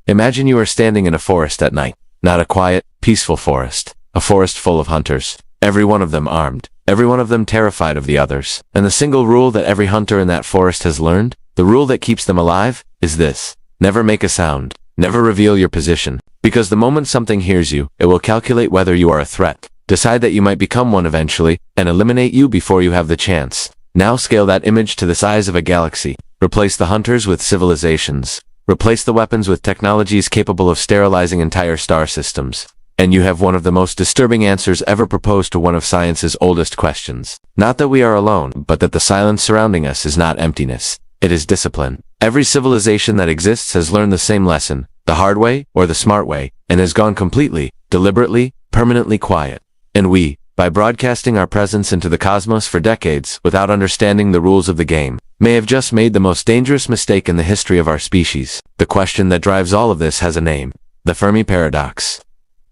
Imagine you are standing in a forest at night. Not a quiet, peaceful forest. A forest full of hunters. Every one of them armed. Every one of them terrified of the others. And the single rule that every hunter in that forest has learned, the rule that keeps them alive, is this. Never make a sound. Never reveal your position. Because the moment something hears you, it will calculate whether you are a threat, decide that you might become one eventually, and eliminate you before you have the chance. Now scale that image to the size of a galaxy. Replace the hunters with civilizations. Replace the weapons with technologies capable of sterilizing entire star systems. And you have one of the most disturbing answers ever proposed to one of science's oldest questions. Not that we are alone, but that the silence surrounding us is not emptiness. It is discipline. Every civilization that exists has learned the same lesson, the hard way or the smart way, and has gone completely, deliberately, permanently quiet. And we, by broadcasting our presence into the cosmos for decades without understanding the rules of the game, may have just made the most dangerous mistake in the history of our species. The question that drives all of this has a name. The Fermi Paradox.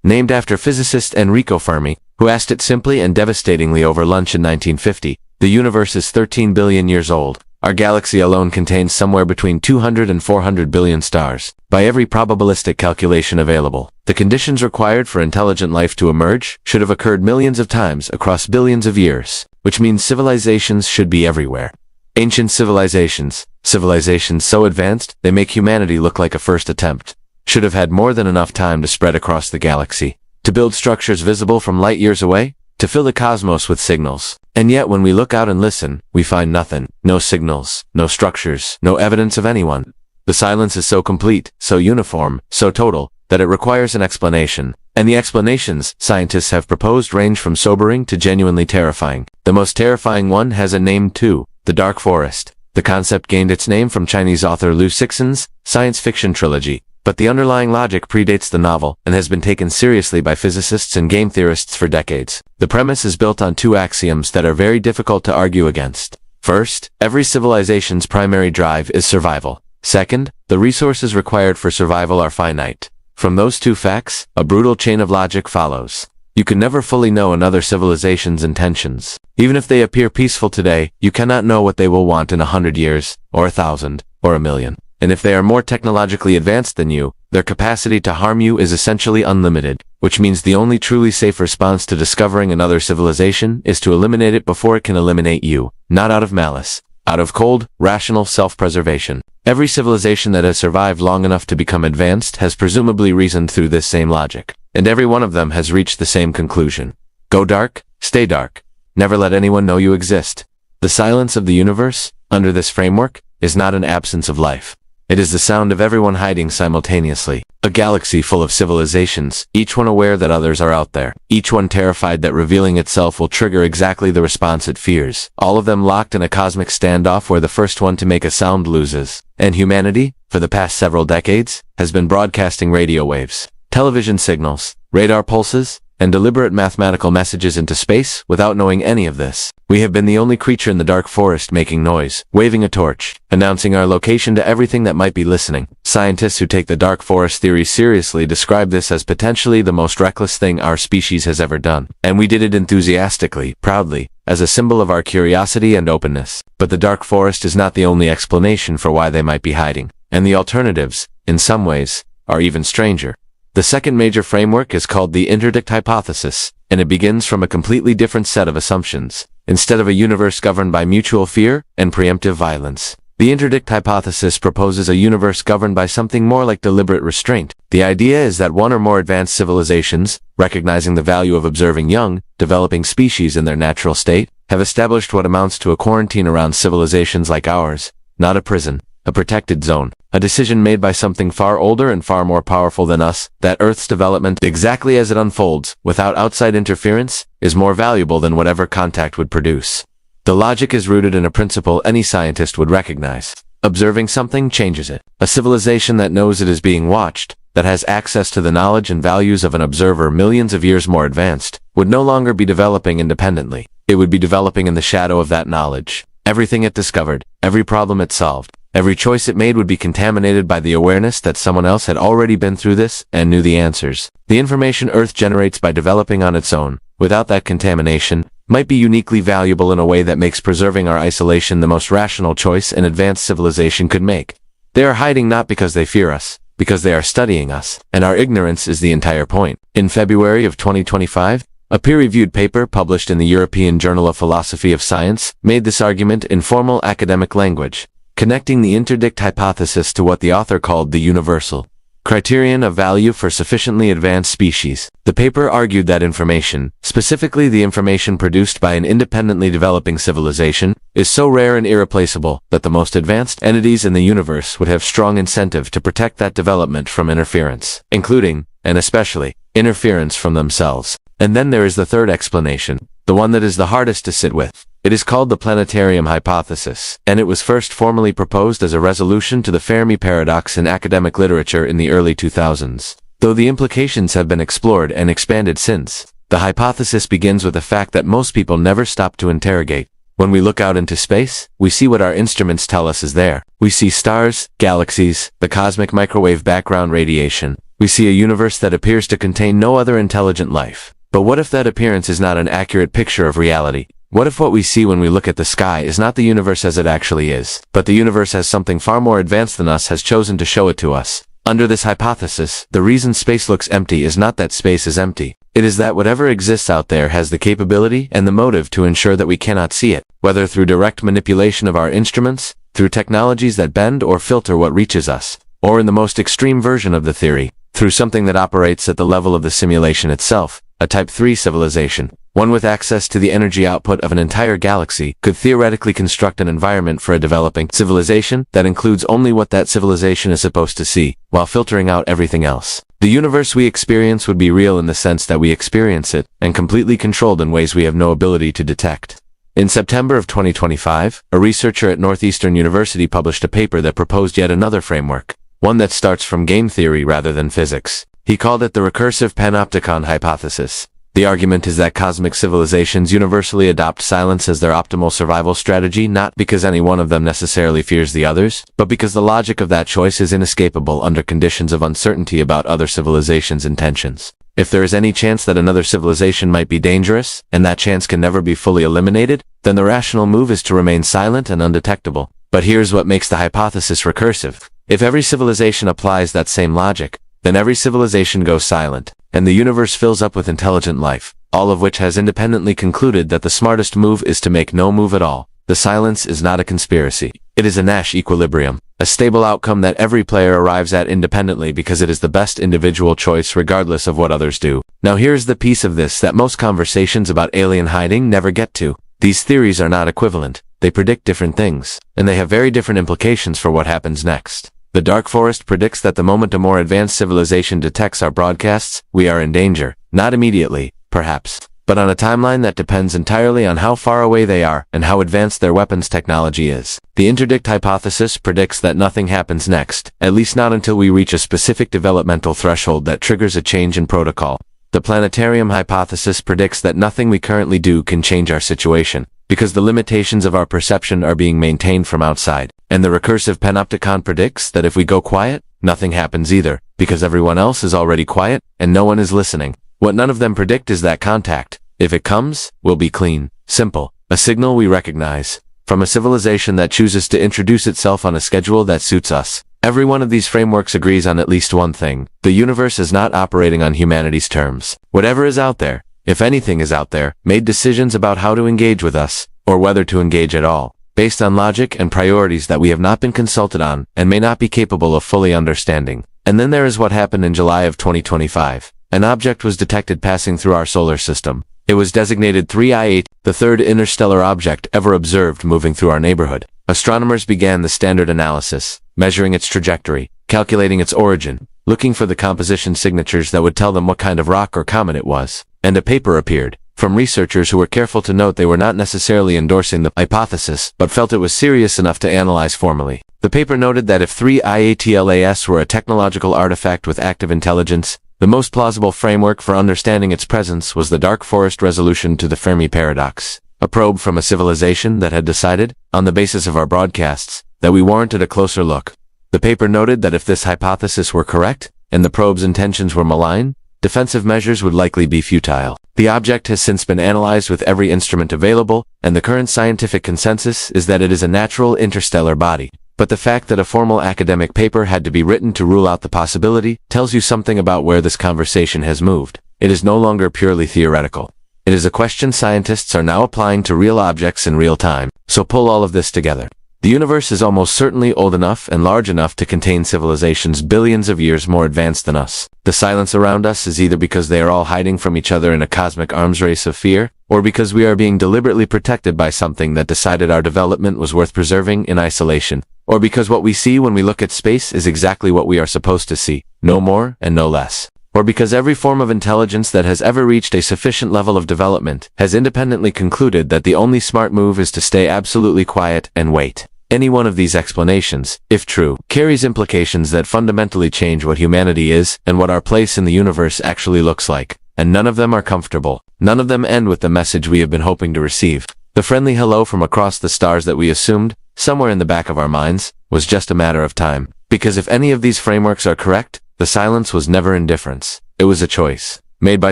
Named after physicist Enrico Fermi, who asked it simply and devastatingly over lunch in 1950, the universe is 13 billion years old. Our galaxy alone contains somewhere between 200 and 400 billion stars. By every probabilistic calculation available, the conditions required for intelligent life to emerge should have occurred millions of times across billions of years, which means civilizations should be everywhere. Ancient civilizations, civilizations so advanced they make humanity look like a first attempt, should have had more than enough time to spread across the galaxy, to build structures visible from light years away, to fill the cosmos with signals. And yet when we look out and listen, we find nothing. No signals, no structures, no evidence of anyone. The silence is so complete, so uniform, so total, that it requires an explanation. And the explanations scientists have proposed range from sobering to genuinely terrifying. The most terrifying one has a name too, the dark forest. The concept gained its name from Chinese author Liu Cixin's science fiction trilogy. But the underlying logic predates the novel and has been taken seriously by physicists and game theorists for decades. The premise is built on two axioms that are very difficult to argue against. First, every civilization's primary drive is survival. Second, the resources required for survival are finite. From those two facts, a brutal chain of logic follows. You can never fully know another civilization's intentions. Even if they appear peaceful today, you cannot know what they will want in 100 years, or 1,000, or 1,000,000. And if they are more technologically advanced than you, their capacity to harm you is essentially unlimited, which means the only truly safe response to discovering another civilization is to eliminate it before it can eliminate you, not out of malice, out of cold, rational self-preservation. Every civilization that has survived long enough to become advanced has presumably reasoned through this same logic, and every one of them has reached the same conclusion. Go dark, stay dark. Never let anyone know you exist. The silence of the universe, under this framework, is not an absence of life. It is the sound of everyone hiding simultaneously. A galaxy full of civilizations, each one aware that others are out there. Each one terrified that revealing itself will trigger exactly the response it fears. All of them locked in a cosmic standoff where the first one to make a sound loses. And humanity, for the past several decades, has been broadcasting radio waves, television signals, radar pulses, and deliberate mathematical messages into space without knowing any of this. We have been the only creature in the dark forest making noise, waving a torch, announcing our location to everything that might be listening. Scientists who take the dark forest theory seriously describe this as potentially the most reckless thing our species has ever done. And we did it enthusiastically, proudly, as a symbol of our curiosity and openness. But the dark forest is not the only explanation for why they might be hiding. And the alternatives, in some ways, are even stranger. The second major framework is called the Interdict Hypothesis, and it begins from a completely different set of assumptions. Instead of a universe governed by mutual fear and preemptive violence, the Interdict Hypothesis proposes a universe governed by something more like deliberate restraint. The idea is that one or more advanced civilizations, recognizing the value of observing young, developing species in their natural state, have established what amounts to a quarantine around civilizations like ours, not a prison, a protected zone. A decision made by something far older and far more powerful than us, that Earth's development, exactly as it unfolds, without outside interference, is more valuable than whatever contact would produce. The logic is rooted in a principle any scientist would recognize. Observing something changes it. A civilization that knows it is being watched, that has access to the knowledge and values of an observer millions of years more advanced, would no longer be developing independently. It would be developing in the shadow of that knowledge. Everything it discovered, every problem it solved, every choice it made would be contaminated by the awareness that someone else had already been through this and knew the answers. The information Earth generates by developing on its own, without that contamination, might be uniquely valuable in a way that makes preserving our isolation the most rational choice an advanced civilization could make. They are hiding not because they fear us, because they are studying us, and our ignorance is the entire point. In February of 2025, a peer-reviewed paper published in the European Journal of Philosophy of Science made this argument in formal academic language, connecting the interdict hypothesis to what the author called the universal criterion of value for sufficiently advanced species. The paper argued that information, specifically the information produced by an independently developing civilization, is so rare and irreplaceable that the most advanced entities in the universe would have strong incentive to protect that development from interference, including, and especially, interference from themselves. And then there is the third explanation, the one that is the hardest to sit with. It is called the Planetarium Hypothesis, and it was first formally proposed as a resolution to the Fermi Paradox in academic literature in the early 2000s. Though the implications have been explored and expanded since, the hypothesis begins with the fact that most people never stop to interrogate. When we look out into space, we see what our instruments tell us is there. We see stars, galaxies, the cosmic microwave background radiation. We see a universe that appears to contain no other intelligent life. But what if that appearance is not an accurate picture of reality? What if what we see when we look at the sky is not the universe as it actually is, but the universe as something far more advanced than us has chosen to show it to us? Under this hypothesis, the reason space looks empty is not that space is empty. It is that whatever exists out there has the capability and the motive to ensure that we cannot see it, whether through direct manipulation of our instruments, through technologies that bend or filter what reaches us, or in the most extreme version of the theory, through something that operates at the level of the simulation itself. A Type 3 civilization, one with access to the energy output of an entire galaxy, could theoretically construct an environment for a developing civilization that includes only what that civilization is supposed to see, while filtering out everything else. The universe we experience would be real in the sense that we experience it, and completely controlled in ways we have no ability to detect. In September of 2025, a researcher at Northeastern University published a paper that proposed yet another framework, one that starts from game theory rather than physics. He called it the Recursive Panopticon Hypothesis. The argument is that cosmic civilizations universally adopt silence as their optimal survival strategy, not because any one of them necessarily fears the others, but because the logic of that choice is inescapable under conditions of uncertainty about other civilizations' intentions. If there is any chance that another civilization might be dangerous, and that chance can never be fully eliminated, then the rational move is to remain silent and undetectable. But here's what makes the hypothesis recursive. If every civilization applies that same logic, then every civilization goes silent, and the universe fills up with intelligent life, all of which has independently concluded that the smartest move is to make no move at all. The silence is not a conspiracy. It is a Nash equilibrium, a stable outcome that every player arrives at independently because it is the best individual choice regardless of what others do. Now here's the piece of this that most conversations about alien hiding never get to. These theories are not equivalent. They predict different things, and they have very different implications for what happens next. The Dark Forest predicts that the moment a more advanced civilization detects our broadcasts, we are in danger. Not immediately, perhaps, but on a timeline that depends entirely on how far away they are and how advanced their weapons technology is. The Interdict Hypothesis predicts that nothing happens next, at least not until we reach a specific developmental threshold that triggers a change in protocol. The Planetarium Hypothesis predicts that nothing we currently do can change our situation, because the limitations of our perception are being maintained from outside. And the Recursive Panopticon predicts that if we go quiet, nothing happens either, because everyone else is already quiet, and no one is listening. What none of them predict is that contact, if it comes, will be clean, simple, a signal we recognize, from a civilization that chooses to introduce itself on a schedule that suits us. Every one of these frameworks agrees on at least one thing. The universe is not operating on humanity's terms. Whatever is out there, if anything is out there, made decisions about how to engage with us, or whether to engage at all, based on logic and priorities that we have not been consulted on, and may not be capable of fully understanding. And then there is what happened in July of 2025. An object was detected passing through our solar system. It was designated 3I-8, the third interstellar object ever observed moving through our neighborhood. Astronomers began the standard analysis, measuring its trajectory, calculating its origin, looking for the composition signatures that would tell them what kind of rock or comet it was. And a paper appeared, from researchers who were careful to note they were not necessarily endorsing the hypothesis, but felt it was serious enough to analyze formally. The paper noted that if 3IATLAS were a technological artifact with active intelligence, the most plausible framework for understanding its presence was the Dark Forest resolution to the Fermi Paradox, a probe from a civilization that had decided, on the basis of our broadcasts, that we warranted a closer look. The paper noted that if this hypothesis were correct, and the probe's intentions were malign, defensive measures would likely be futile. The object has since been analyzed with every instrument available, and the current scientific consensus is that it is a natural interstellar body. But the fact that a formal academic paper had to be written to rule out the possibility tells you something about where this conversation has moved. It is no longer purely theoretical. It is a question scientists are now applying to real objects in real time. So pull all of this together. The universe is almost certainly old enough and large enough to contain civilizations billions of years more advanced than us. The silence around us is either because they are all hiding from each other in a cosmic arms race of fear, or because we are being deliberately protected by something that decided our development was worth preserving in isolation, or because what we see when we look at space is exactly what we are supposed to see, no more and no less. Or because every form of intelligence that has ever reached a sufficient level of development has independently concluded that the only smart move is to stay absolutely quiet and wait. Any one of these explanations, if true, carries implications that fundamentally change what humanity is and what our place in the universe actually looks like. And none of them are comfortable. None of them end with the message we have been hoping to receive. The friendly hello from across the stars that we assumed, somewhere in the back of our minds, was just a matter of time. Because if any of these frameworks are correct, the silence was never indifference. It was a choice, made by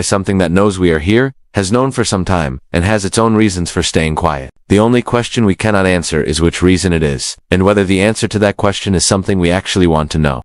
something that knows we are here, has known for some time, and has its own reasons for staying quiet. The only question we cannot answer is which reason it is, and whether the answer to that question is something we actually want to know.